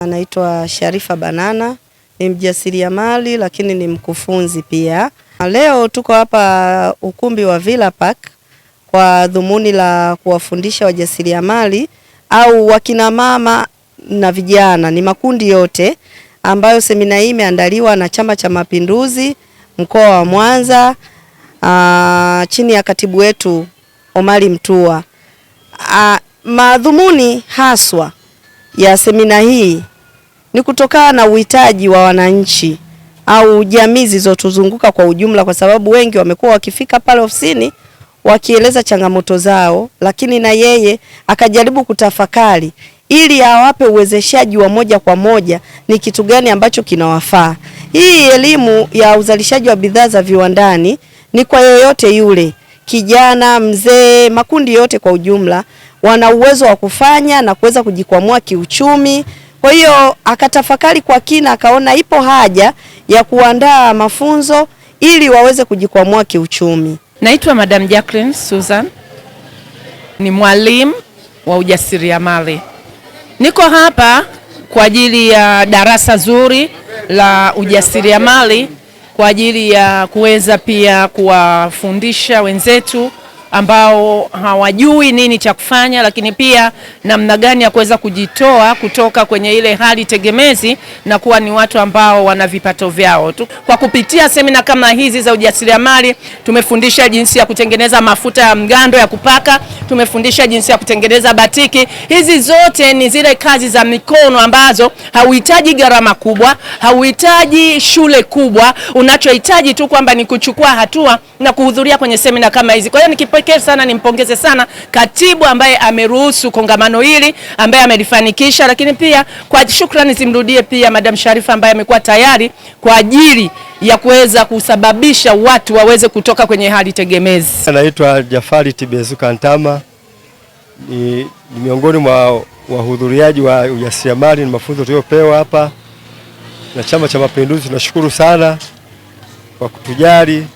Anaitwa Sharifa Banana, ni mjasiriamali lakini ni mkufunzi pia. Leo tuko hapa ukumbi wa Villa Park kwa dhumuni la kuwafundisha wajasiriamali au wakina mama na vijana, ni makundi yote, ambayo semina hii imeandaliwa na Chama cha Mapinduzi mkoa wa Mwanza chini ya katibu wetu Omari Mtua. Madhumuni haswa ya semina hii ni kutokana na uhitaji wa wananchi au jamii zilizotuzunguka kwa ujumla, kwa sababu wengi wamekuwa wakifika pale ofisini wakieleza changamoto zao, lakini na yeye akajaribu kutafakari ili awape uwezeshaji wa moja kwa moja ni kitu gani ambacho kinawafaa. Hii elimu ya uzalishaji wa bidhaa za viwandani ni kwa yoyote yule, kijana, mzee, makundi yote kwa ujumla wana uwezo wa kufanya na kuweza kujikwamua kiuchumi. Kwa hiyo akatafakari kwa kina, akaona ipo haja ya kuandaa mafunzo ili waweze kujikwamua kiuchumi. Naitwa Madam Jacqueline Susan, ni mwalimu wa ujasiriamali. Niko hapa kwa ajili ya darasa zuri la ujasiriamali kwa ajili ya kuweza pia kuwafundisha wenzetu ambao hawajui nini cha kufanya, lakini pia namna gani ya kuweza kujitoa kutoka kwenye ile hali tegemezi na kuwa ni watu ambao wana vipato vyao. Kwa kupitia semina kama hizi za ujasiriamali, tumefundisha jinsi ya kutengeneza mafuta ya mgando ya kupaka, tumefundisha jinsi ya kutengeneza batiki. Hizi zote ni zile kazi za mikono ambazo hauhitaji gharama kubwa, hauhitaji shule kubwa, unachohitaji tu kwamba ni kuchukua hatua na kuhudhuria kwenye semina kama hizi. Kwa hiyo nikipekee sana nimpongeze sana katibu ambaye ameruhusu kongamano hili, ambaye amelifanikisha, lakini pia kwa shukrani zimrudie pia Madam Sharifa ambaye amekuwa tayari kwa ajili ya kuweza kusababisha watu waweze kutoka kwenye hali tegemezi. Anaitwa Jafari Tibezuka Ntama, ni miongoni mwa wahudhuriaji wa ujasiriamali na mafunzo tuliyopewa hapa na Chama cha Mapinduzi. Tunashukuru sana kwa kutujali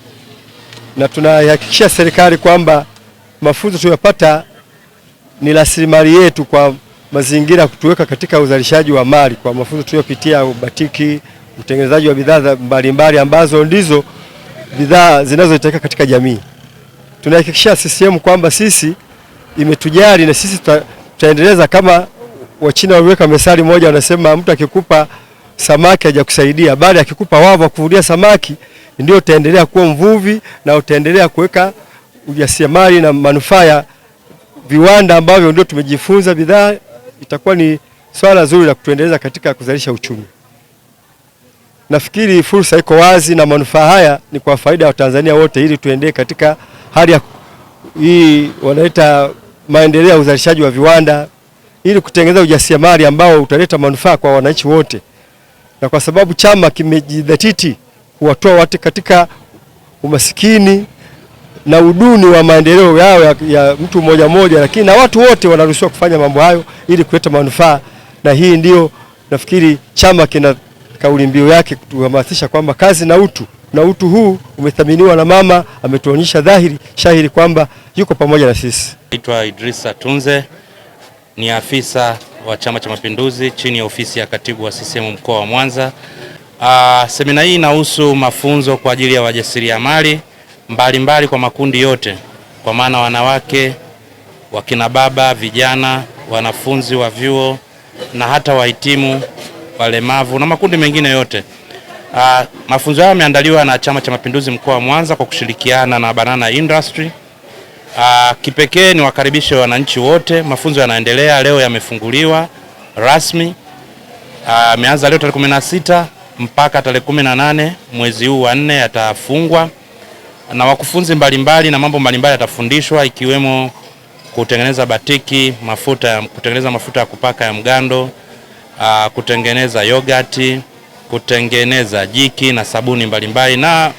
na tunahakikishia serikali kwamba mafunzo tunayopata ni rasilimali yetu kwa mazingira kutuweka katika uzalishaji wa mali, kwa mafunzo tuliyopitia batiki, utengenezaji wa bidhaa mbalimbali ambazo ndizo bidhaa zinazohitajika katika jamii. Tunahakikishia CCM kwamba sisi imetujali na sisi tutaendeleza kama Wachina waliweka methali moja, wanasema mtu akikupa samaki hajakusaidia, bali akikupa wavu wa kuvulia samaki ndio utaendelea kuwa mvuvi na utaendelea kuweka ujasiriamali na manufaa ya viwanda ambavyo ndio tumejifunza bidhaa. Itakuwa ni swala zuri la kutuendeleza katika kuzalisha uchumi. Nafikiri fursa iko wazi na manufaa haya ni kwa faida ya Watanzania wote, ili tuendelee katika hali ya hii wanaita maendeleo ya uzalishaji wa viwanda, ili kutengeneza ujasiriamali ambao utaleta manufaa kwa wananchi wote. Na kwa sababu chama kimejidhatiti kuwatoa watu katika umasikini na uduni wa maendeleo yao ya mtu mmoja mmoja, lakini na watu wote wanaruhusiwa kufanya mambo hayo ili kuleta manufaa. Na hii ndio nafikiri chama kina kauli mbiu yake kutuhamasisha kwamba kazi na utu, na utu huu umethaminiwa na mama, ametuonyesha dhahiri shahiri kwamba yuko pamoja na sisi. Naitwa Idrisa Tunze, ni afisa wa Chama cha Mapinduzi chini ya ofisi ya katibu wa CCM mkoa wa Mwanza. Semina hii inahusu mafunzo kwa ajili ya wajasiriamali mbalimbali kwa makundi yote, kwa maana wanawake, wakina baba, vijana, wanafunzi wa vyuo na hata wahitimu, walemavu na makundi mengine yote. Mafunzo haya yameandaliwa na Chama cha Mapinduzi mkoa wa Mwanza kwa kushirikiana na Banana Industry. Kipekee ni wakaribishe wananchi wote. Mafunzo yanaendelea, leo yamefunguliwa rasmi. Yameanza leo tarehe 16 mpaka tarehe 18 mwezi huu wa 4 yatafungwa, na wakufunzi mbalimbali na mambo mbalimbali yatafundishwa, ikiwemo kutengeneza batiki, kutengeneza mafuta ya kupaka ya mgando, kutengeneza yogurt, kutengeneza jiki na sabuni mbalimbali na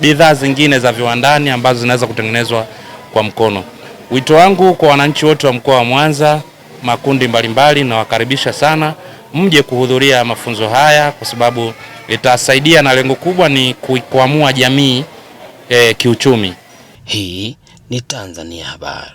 bidhaa zingine za viwandani ambazo zinaweza kutengenezwa kwa mkono. Wito wangu kwa wananchi wote wa mkoa wa Mwanza, makundi mbalimbali, na wakaribisha sana mje kuhudhuria mafunzo haya, kwa sababu itasaidia na lengo kubwa ni kuikwamua jamii kiuchumi. Hii ni Tanzania Habari.